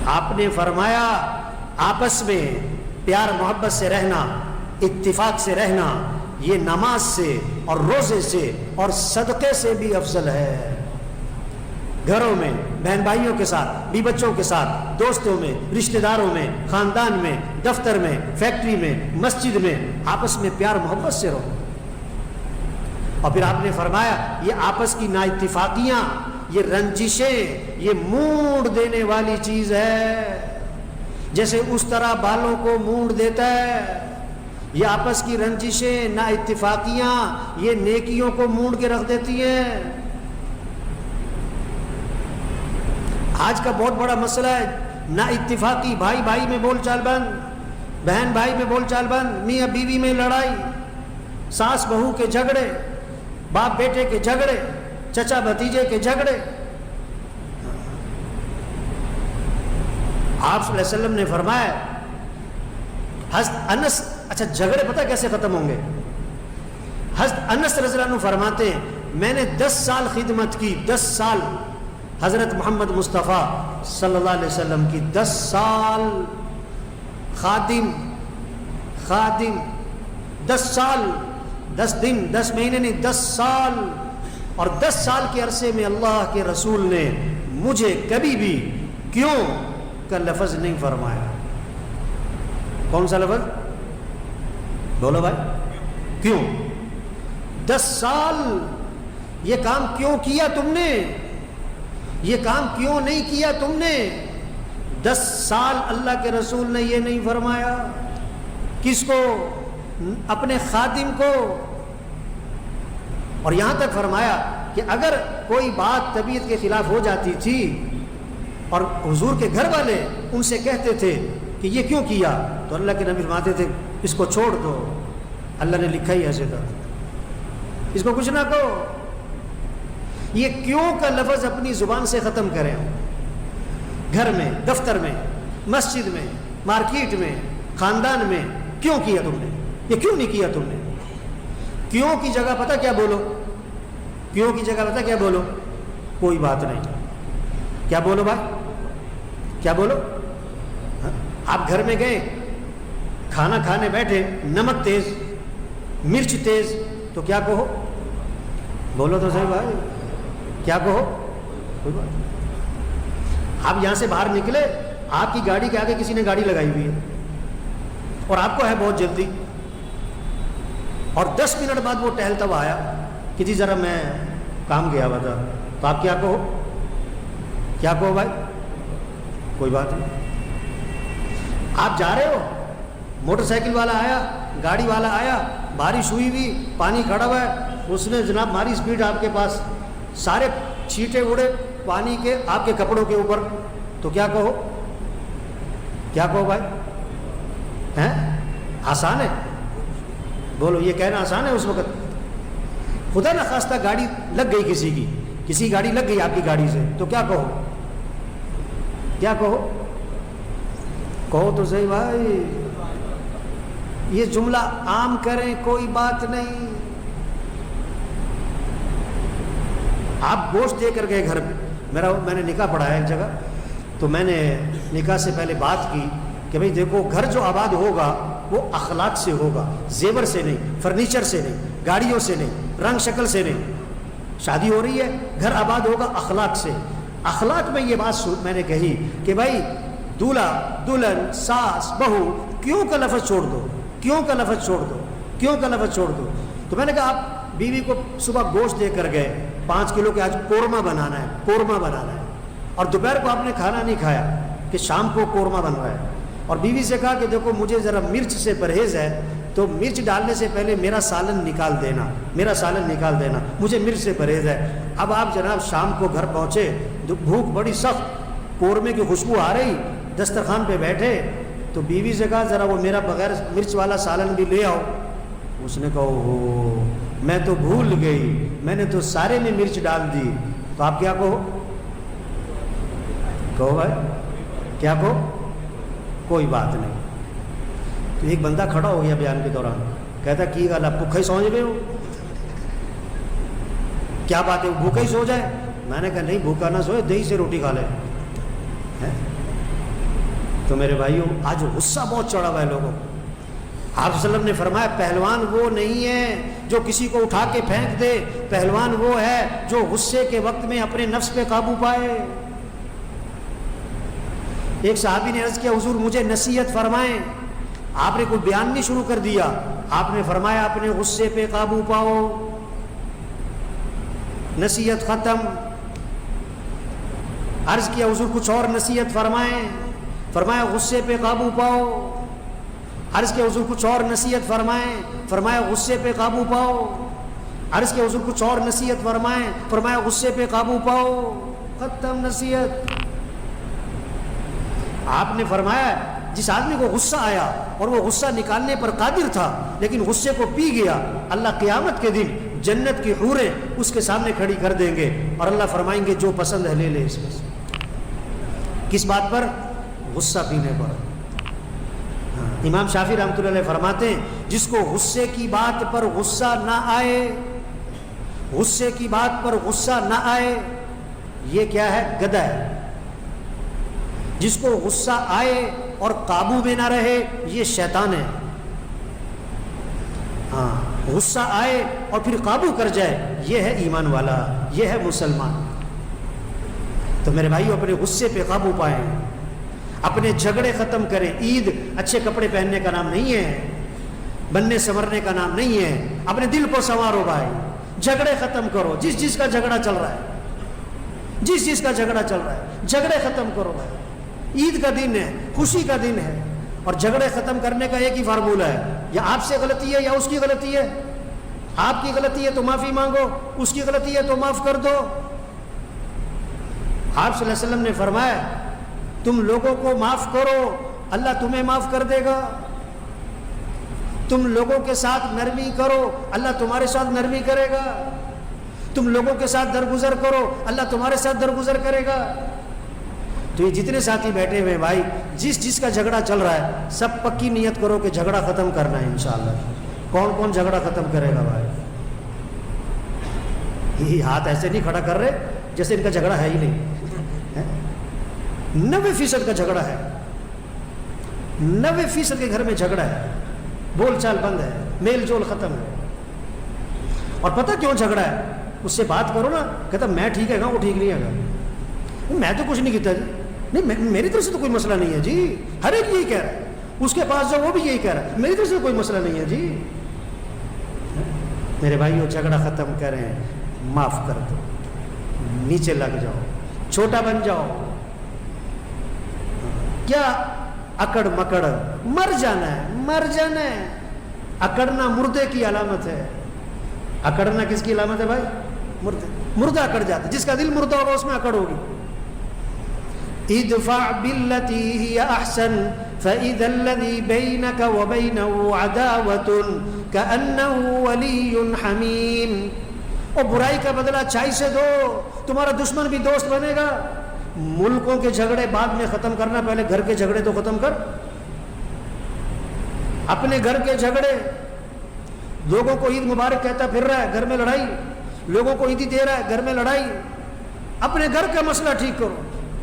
آپ نے فرمایا آپس میں پیار محبت سے رہنا، اتفاق سے رہنا، یہ نماز سے اور روزے سے اور صدقے سے بھی افضل ہے۔ گھروں میں بہن بھائیوں کے ساتھ، بی بچوں کے ساتھ، دوستوں میں، رشتہ داروں میں، خاندان میں، دفتر میں، فیکٹری میں، مسجد میں آپس میں پیار محبت سے رہو۔ اور پھر آپ نے فرمایا یہ آپس کی نا اتفاقیاں، یہ رنجشیں، یہ موڑ دینے والی چیز ہے، جیسے اس طرح بالوں کو موڑ دیتا ہے۔ یہ آپس کی رنجشیں، نا اتفاقیاں، یہ نیکیوں کو موڑ کے رکھ دیتی ہیں۔ آج کا بہت بڑا مسئلہ ہے نا اتفاقی، بھائی بھائی میں بول چال بند، بہن بھائی میں بول چال بند، میاں بیوی میں لڑائی، ساس بہو کے جھگڑے، باپ بیٹے کے جھگڑے، چچا بھتیجے کے جھگڑے۔ آپ صلی اللہ علیہ وسلم نے فرمایا حضرت انس، اچھا جھگڑے پتہ کیسے ختم ہوں گے؟ حضرت انس رضی اللہ عنہ فرماتے ہیں میں نے 10 سال خدمت کی، 10 سال حضرت محمد مصطفیٰ صلی اللہ علیہ وسلم کی، 10 سال خادم 10 سال 10 دن 10 مہینے نہیں، 10 سال، اور 10 سال کے عرصے میں اللہ کے رسول نے مجھے کبھی بھی کیوں کا لفظ نہیں فرمایا۔ کون سا لفظ؟ بولو بھائی، کیوں؟ 10 سال یہ کام کیوں کیا تم نے؟ یہ کام کیوں نہیں کیا تم نے؟ 10 سال اللہ کے رسول نے یہ نہیں فرمایا۔ کس کو؟ اپنے خادم کو۔ اور یہاں تک فرمایا کہ اگر کوئی بات طبیعت کے خلاف ہو جاتی تھی اور حضور کے گھر والے ان سے کہتے تھے کہ یہ کیوں کیا، تو اللہ کے نبی فرماتے تھے اس کو چھوڑ دو، اللہ نے لکھا ہی ایسے تھا، اس کو کچھ نہ کہو۔ یہ کیوں کا لفظ اپنی زبان سے ختم کریں۔ گھر میں، دفتر میں، مسجد میں، مارکیٹ میں، خاندان میں، کیوں کیا تم نے؟ یہ کیوں نہیں کیا تم نے؟ کیوں کی جگہ پتہ کیا بولو؟ کیوں کی جگہ پتہ کیا بولو؟ کوئی بات نہیں۔ کیا بولو بھائی؟ کیا بولو؟ آپ گھر میں گئے، کھانا کھانے بیٹھے، نمک تیز، مرچ تیز، تو کیا کہو؟ بولو تو صحیح بھائی، کیا کہو؟ کوئی بات۔ آپ یہاں سے باہر نکلے، آپ کی گاڑی کے آگے کسی نے گاڑی لگائی ہوئی ہے اور آپ کو ہے بہت جلدی، اور 10 منٹ بعد وہ ٹہلتا ہوا آیا کہ جی ذرا میں کام گیا ہوا تھا، تو آپ کیا کہو؟ کیا کہو بھائی؟ کوئی بات نہیں۔ آپ جا رہے ہو، موٹر سائیکل والا آیا، گاڑی والا آیا، بارش ہوئی ہوئی، پانی کھڑا ہوا ہے، اس نے جناب ماری اسپیڈ آپ کے پاس، سارے چھینٹے اڑے پانی کے آپ کے کپڑوں کے اوپر، تو کیا کہو؟ کیا کہو بھائی؟ ہیں؟ آسان ہے؟ بولو، یہ کہنا آسان ہے اس وقت؟ خدا نخواستہ گاڑی لگ گئی کسی کی، کسی گاڑی لگ گئی آپ کی گاڑی سے، تو کیا کہو؟ کیا کہو؟ کہو تو صحیح بھائی۔ یہ جملہ عام کریں، کوئی بات نہیں۔ آپ گوشت دے کر گئے گھر میں، میں نے نکاح پڑھا ہے ایک جگہ، تو میں نے نکاح سے پہلے بات کی کہ بھئی دیکھو، گھر جو آباد ہوگا وہ اخلاق سے ہوگا، زیور سے نہیں، فرنیچر سے نہیں، گاڑیوں سے نہیں، رنگ شکل سے نہیں۔ شادی ہو رہی ہے، گھر آباد ہوگا اخلاق سے۔ اخلاق میں یہ بات میں نے کہی کہ بھائی دولہا دلہن ساس بہو کیوں کا لفظ چھوڑ دو، کیوں کا لفظ چھوڑ دو، کیوں کا لفظ چھوڑ دو۔ تو میں نے کہا آپ بیوی کو صبح گوشت دے کر گئے 5 کلو کے، آج قورمہ بنانا ہے، قورمہ بنانا ہے، اور دوپہر کو آپ نے کھانا نہیں کھایا کہ شام کو قورمہ بن رہا ہے، اور بیوی سے کہا کہ دیکھو مجھے ذرا مرچ سے پرہیز ہے، تو مرچ ڈالنے سے پہلے میرا سالن نکال دینا، میرا سالن نکال دینا، مجھے مرچ سے پرہیز ہے۔ اب آپ جناب شام کو گھر پہنچے، بھوک بڑی سخت، قورمے کی خوشبو آ رہی، دسترخوان پہ بیٹھے، تو بیوی سے کہا ذرا وہ میرا بغیر مرچ والا سالن بھی لے آؤ۔ اس نے کہا اوہ میں تو بھول گئی، میں نے تو سارے میں مرچ ڈال دی۔ تو آپ کیا کہو؟ کہو بھائی، کیا کہو؟ کوئی بات نہیں۔ تو ایک بندہ کھڑا ہو گیا بیان کے دوران، کہتا کی گل آپ بھوکا ہی سو گئے ہو؟ کیا بات ہے، بھوکا ہی سو جائے؟ میں نے کہا نہیں، بھوکا نہ سوئے، دہی سے روٹی کھا لے۔ تو میرے بھائیوں آج غصہ بہت چڑھا ہوا ہے لوگوں کو. آپ صلی اللہ علیہ وسلم نے فرمایا پہلوان وہ نہیں ہے جو کسی کو اٹھا کے پھینک دے، پہلوان وہ ہے جو غصے کے وقت میں اپنے نفس پہ قابو پائے. ایک صحابی نے عرض کیا حضور مجھے نصیحت فرمائیں. آپ نے کوئی بیان نہیں شروع کر دیا، آپ نے فرمایا اپنے غصے پہ قابو پاؤ، نصیحت ختم. عرض کیا حضور کچھ اور نصیحت فرمائیں. فرمایا غصے پہ قابو پاؤ. عرض کیا حضور کچھ اور نصیحت فرمائیں. فرمایا غصے پہ قابو پاؤ. عرض کیا حضور کچھ اور نصیحت فرمائیں. فرمایا غصے پہ قابو پاؤ. ختم نصیحت. آپ نے فرمایا جس آدمی کو غصہ آیا اور وہ غصہ نکالنے پر قادر تھا لیکن غصے کو پی گیا، اللہ قیامت کے دن جنت کی حوریں اس کے سامنے کھڑی کر دیں گے اور اللہ فرمائیں گے جو پسند ہے لے لے اس میں سے. کس بات پر؟ غصہ پینے پر. امام شافعی رحمۃ اللہ علیہ فرماتے ہیں جس کو غصے کی بات پر غصہ نہ آئے، غصے کی بات پر غصہ نہ آئے، یہ کیا ہے؟ گدھا ہے. جس کو غصہ آئے اور قابو میں نہ رہے یہ شیطان ہے. ہاں، غصہ آئے اور پھر قابو کر جائے یہ ہے ایمان والا، یہ ہے مسلمان. تو میرے بھائیو اپنے غصے پہ قابو پائیں، اپنے جھگڑے ختم کریں. عید اچھے کپڑے پہننے کا نام نہیں ہے، بننے سنورنے کا نام نہیں ہے. اپنے دل کو سنوارو بھائی، جھگڑے ختم کرو. جس چیز کا جھگڑا چل رہا ہے، جس چیز کا جھگڑا چل رہا ہے جھگڑے ختم کرو بھائی. عید کا دن ہے، خوشی کا دن ہے، اور جھگڑے ختم کرنے کا ایک ہی فارمولہ ہے، یا آپ سے غلطی ہے یا اس کی غلطی ہے. آپ کی غلطی ہے تو معافی مانگو، اس کی غلطی ہے تو معاف کر دو. آپ صلی اللہ علیہ وسلم نے فرمایا تم لوگوں کو معاف کرو اللہ تمہیں معاف کر دے گا. تم لوگوں کے ساتھ نرمی کرو اللہ تمہارے ساتھ نرمی کرے گا. تم لوگوں کے ساتھ درگزر کرو اللہ تمہارے ساتھ درگزر کرے گا. تو یہ جتنے ساتھی بیٹھے ہوئے بھائی، جس کا جھگڑا چل رہا ہے سب پکی نیت کرو کہ جھگڑا ختم کرنا ہے انشاءاللہ. کون کون جھگڑا ختم کرے گا بھائی؟ یہ ہاتھ ایسے نہیں کھڑا کر رہے جیسے ان کا جھگڑا ہے ہی نہیں. 90% کا جھگڑا ہے، 90% کے گھر میں جھگڑا ہے، بول چال بند ہے، میل جول ختم ہے. اور پتہ کیوں جھگڑا ہے؟ اس سے بات کرو نا، کہتا میں ٹھیک ہے گا، وہ ٹھیک نہیں ہے گا. میں تو کچھ نہیں کیتا جی، نہیں میری طرف سے تو کوئی مسئلہ نہیں ہے جی. ہر ایک یہی کہہ رہا ہے، اس کے پاس جو وہ بھی یہی کہہ رہا ہے میری طرف سے کوئی مسئلہ نہیں ہے جی. میرے بھائیو جھگڑا ختم کریں، معاف کر دو، نیچے لگ جاؤ، چھوٹا بن جاؤ. کیا اکڑ مکڑ؟ مر جانا ہے، مر جانا ہے. اکڑنا مردے کی علامت ہے. اکڑنا کس کی علامت ہے بھائی؟ مردہ اکڑ جاتا ہے. جس کا دل مردہ ہوگا اس میں اکڑ ہوگی. ادفع بالتي هي احسن فاذا الذي بينك وبينه عداوه كانه ولي حميم. اور برائی کا بدلہ اچھائی سے دو، تمہارا دشمن بھی دوست بنے گا. ملکوں کے جھگڑے بعد میں ختم کرنا، پہلے گھر کے جھگڑے تو ختم کر. اپنے گھر کے جھگڑے، لوگوں کو عید مبارک کہتا پھر رہا ہے گھر میں لڑائی، لوگوں کو عیدی دے رہا ہے گھر میں لڑائی. اپنے گھر کا مسئلہ ٹھیک کرو.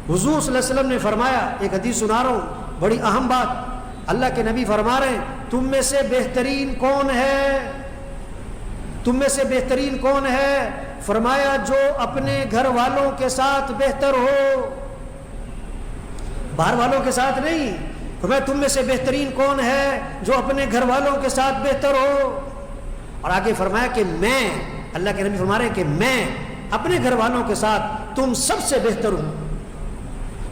حضور صلی اللہ علیہ وسلم نے فرمایا، ایک حدیث سنا رہا ہوں بڑی اہم بات. اللہ کے نبی فرما رہے ہیں تم میں سے بہترین کون ہے؟ تم میں سے بہترین کون ہے؟ فرمایا جو اپنے گھر والوں کے ساتھ بہتر ہو، باہر والوں کے ساتھ نہیں. فرمایا تم میں سے بہترین کون ہے؟ جو اپنے گھر والوں کے ساتھ بہتر ہو. اور آگے فرمایا کہ میں، اللہ کے نبی فرما رہے ہیں کہ میں اپنے گھر والوں کے ساتھ تم سب سے بہتر ہوں،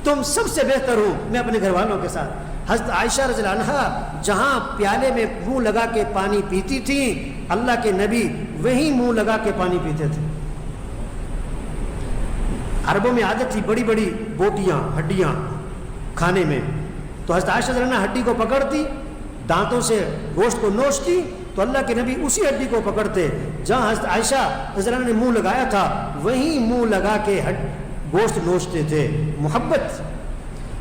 تم سب سے بہتر ہوں میں اپنے گھر والوں کے ساتھ. حضرت عائشہ رضی اللہ عنہا جہاں پیالے میں منہ لگا کے پانی پیتی تھی، اللہ کے نبی وہیں منہ لگا کے پانی پیتے تھے. عربوں میں عادت تھی بڑی بڑی بوٹیاں، ہڈیاں کھانے میں، تو حضرت عائشہ رضی اللہ عنہا ہڈی کو پکڑتی، دانتوں سے گوشت کو نوچتی، تو اللہ کے نبی اسی ہڈی کو پکڑتے جہاں حضرت عائشہ رضی اللہ عنہا نے منہ لگایا تھا، وہیں منہ لگا کے گوشت نوچتے تھے. محبت.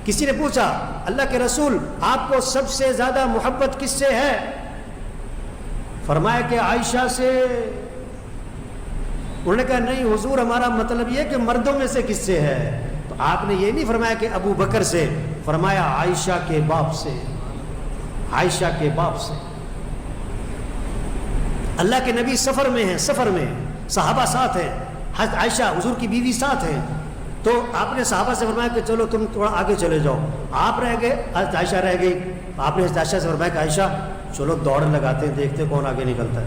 کسی نے پوچھا اللہ کے رسول آپ کو سب سے زیادہ محبت کس سے ہے؟ فرمایا کہ عائشہ سے. انہوں نے کہا نہیں حضور ہمارا مطلب یہ کہ مردوں میں سے کس سے ہے؟ تو آپ نے یہ نہیں فرمایا کہ ابو بکر سے، فرمایا عائشہ کے باپ سے، عائشہ کے باپ سے۔ اللہ کے نبی سفر میں ہیں، سفر میں صحابہ ساتھ ہیں، حضرت عائشہ حضور کی بیوی ساتھ ہیں، تو آپ نے صحابہ سے فرمایا کہ چلو تم تھوڑا آگے چلے جاؤ، آپ رہ گئے، حضرت عائشہ رہ گئی، آپ نے حضرت عائشہ سے فرمایا کہ عائشہ چلو دوڑ لگاتے ہیں، دیکھتے کون آگے نکلتا ہے۔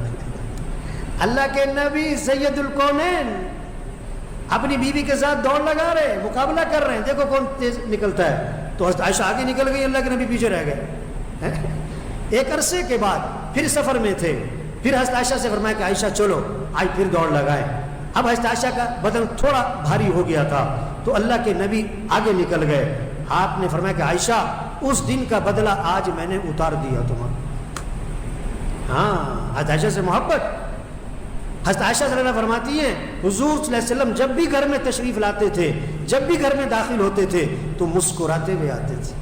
اللہ کے نبی سید الکونین اپنی بیوی کے ساتھ دوڑ لگا رہے، مقابلہ کر رہے ہیں، دیکھو کون تیز نکلتا ہے، تو حضرت عائشہ آگے نکل گئی، اللہ کے نبی پیچھے رہ گئے۔ ایک عرصے کے بعد پھر سفر میں تھے، پھر حضرت عائشہ سے فرمایا کہ عائشہ چلو آج پھر دوڑ لگائیں۔ اب حضرت عائشہ کا بدن تھوڑا بھاری ہو گیا تھا، تو اللہ کے نبی آگے نکل گئے، آپ نے فرمایا کہ عائشہ اس دن کا بدلہ آج میں نے اتار دیا تمہارا۔ ہاں، حضرت عائشہ سے محبت۔ حضرت عائشہ صلی اللہ علیہ وسلم فرماتی ہیں حضور صلی اللہ علیہ وسلم جب بھی گھر میں تشریف لاتے تھے، جب بھی گھر میں داخل ہوتے تھے تو مسکراتے ہوئے آتے تھے،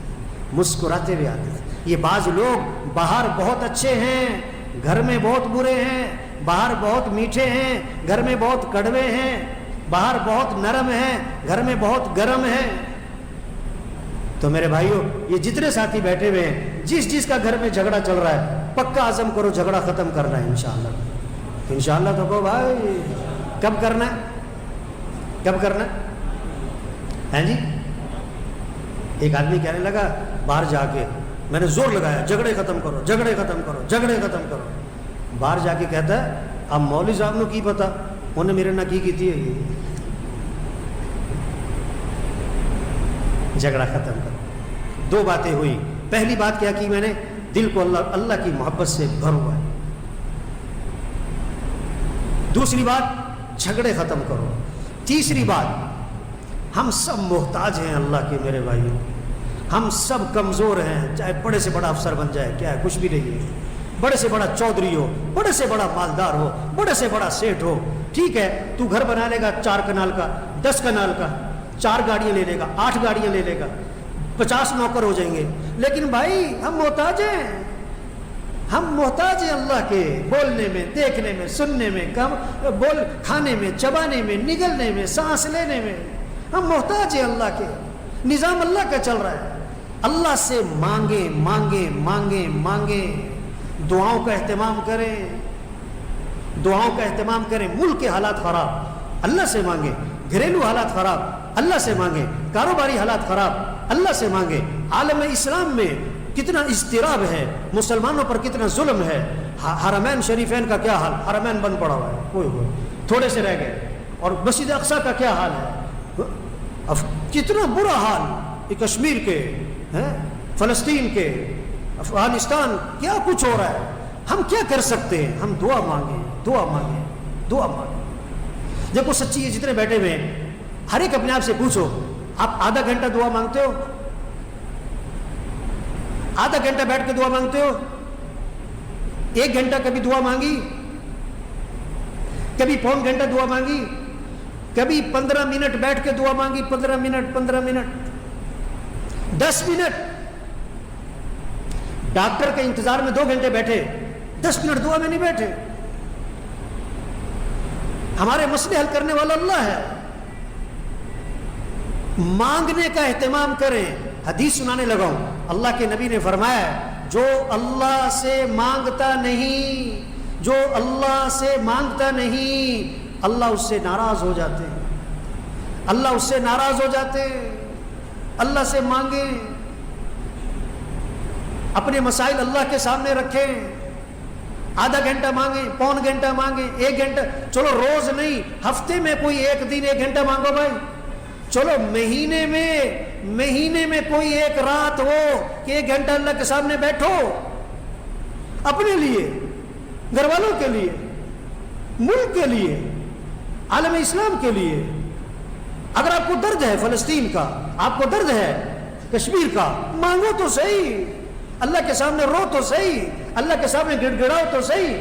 مسکراتے ہوئے آتے تھے۔ یہ بعض لوگ باہر بہت اچھے ہیں، گھر میں بہت برے ہیں، باہر بہت میٹھے ہیں، گھر میں بہت کڑوے ہیں، باہر بہت نرم ہیں، گھر میں بہت گرم ہیں۔ تو میرے بھائیوں، یہ جتنے ساتھی بیٹھے ہوئے ہیں، جس کا گھر میں جھگڑا چل رہا ہے، پکا عزم کرو جھگڑا ختم کرنا ہے انشاءاللہ۔ انشاءاللہ تو کہو بھائی، کب کرنا ہے؟ کب کرنا ہے جی؟ ایک آدمی کہنے لگا باہر جا کے، میں نے زور لگایا جھگڑے ختم کرو، جھگڑے ختم کرو، جھگڑے ختم کرو۔ باہر جا کے کہتا ہے اب مولوی صاحب نے کی پتا، انہیں میرے نہ کی تھی یہ جھگڑا ختم کرو۔ دو باتیں ہوئی، پہلی بات کیا کی میں نے، دل کو اللہ کی محبت سے بھر ہوا ہے۔ دوسری بات جھگڑے ختم کرو۔ تیسری بات، ہم سب محتاج ہیں اللہ کے میرے بھائیوں، ہم سب کمزور ہیں، چاہے بڑے سے بڑا افسر بن جائے کیا ہے، کچھ بھی نہیں ہے، بڑے سے بڑا چودھری ہو، بڑے سے بڑا مالدار ہو، بڑے سے بڑا سیٹ ہو، ٹھیک ہے تو گھر بنا لے گا 4 کنال کا، 10 کنال کا، 4 گاڑیاں لے لے گا، 8 گاڑیاں لے لے گا، 50 نوکر ہو جائیں گے، لیکن بھائی ہم محتاج ہیں، ہم محتاج ہیں اللہ کے، بولنے میں، دیکھنے میں، سننے میں، کھانے میں، چبانے میں، نگلنے میں، سانس لینے میں، ہم محتاج ہیں اللہ کے۔ نظام اللہ کا چل رہا ہے، اللہ سے مانگیں مانگیں مانگیں مانگیں، دعاؤں کا اہتمام کریں، دعاؤں کا اہتمام کریں۔ ملک کے حالات خراب، اللہ سے مانگیں، گھریلو حالات خراب، اللہ سے مانگیں، کاروباری حالات خراب، اللہ سے مانگیں۔ عالم اسلام میں کتنا اضطراب ہے، مسلمانوں پر کتنا ظلم ہے، حرمین شریفین کا کیا حال، حرمین بند پڑا ہوا ہے، کوئی تھوڑے سے رہ گئے، اور مسجد اقصیٰ کا کیا حال ہے، کتنا برا حال، یہ کشمیر کے، فلسطین کے، افغانستان، کیا کچھ ہو رہا ہے۔ ہم کیا کر سکتے ہیں؟ ہم دعا مانگیں، دعا مانگیں، دعا مانگیں۔ دیکھو سچی یہ جتنے بیٹھے ہوئے ہیں، ہر ایک اپنے آپ سے پوچھو، آپ آدھا گھنٹہ دعا مانگتے ہو؟ آدھا گھنٹہ بیٹھ کے دعا مانگتے ہو؟ 1 گھنٹہ کبھی دعا مانگی؟ کبھی پون گھنٹہ دعا مانگی؟ کبھی 15 منٹ بیٹھ کے دعا مانگی؟ 15 منٹ 10 منٹ ڈاکٹر کے انتظار میں 2 گھنٹے بیٹھے، 10 منٹ دعا میں نہیں بیٹھے۔ ہمارے مسئلے حل کرنے والا اللہ ہے، مانگنے کا اہتمام کریں۔ حدیث سنانے لگا ہوں، اللہ کے نبی نے فرمایا جو اللہ سے مانگتا نہیں، جو اللہ سے مانگتا نہیں، اللہ اس سے ناراض ہو جاتے ہیں، اللہ اس سے ناراض ہو جاتے ہیں۔ اللہ سے مانگیں، اپنے مسائل اللہ کے سامنے رکھیں، آدھا گھنٹہ مانگیں، پون گھنٹہ مانگیں، 1 گھنٹہ، چلو روز نہیں، ہفتے میں کوئی 1 دن 1 گھنٹہ مانگو بھائی، چلو مہینے میں کوئی 1 رات ہو کہ 1 گھنٹہ اللہ کے سامنے بیٹھو، اپنے لیے، گھر والوں کے لیے، ملک کے لیے، عالم اسلام کے لیے۔ اگر آپ کو درد ہے فلسطین کا، آپ کو درد ہے کشمیر کا، مانگو تو صحیح، اللہ کے سامنے رو تو صحیح، اللہ کے سامنے گڑ گڑاؤ تو صحیح۔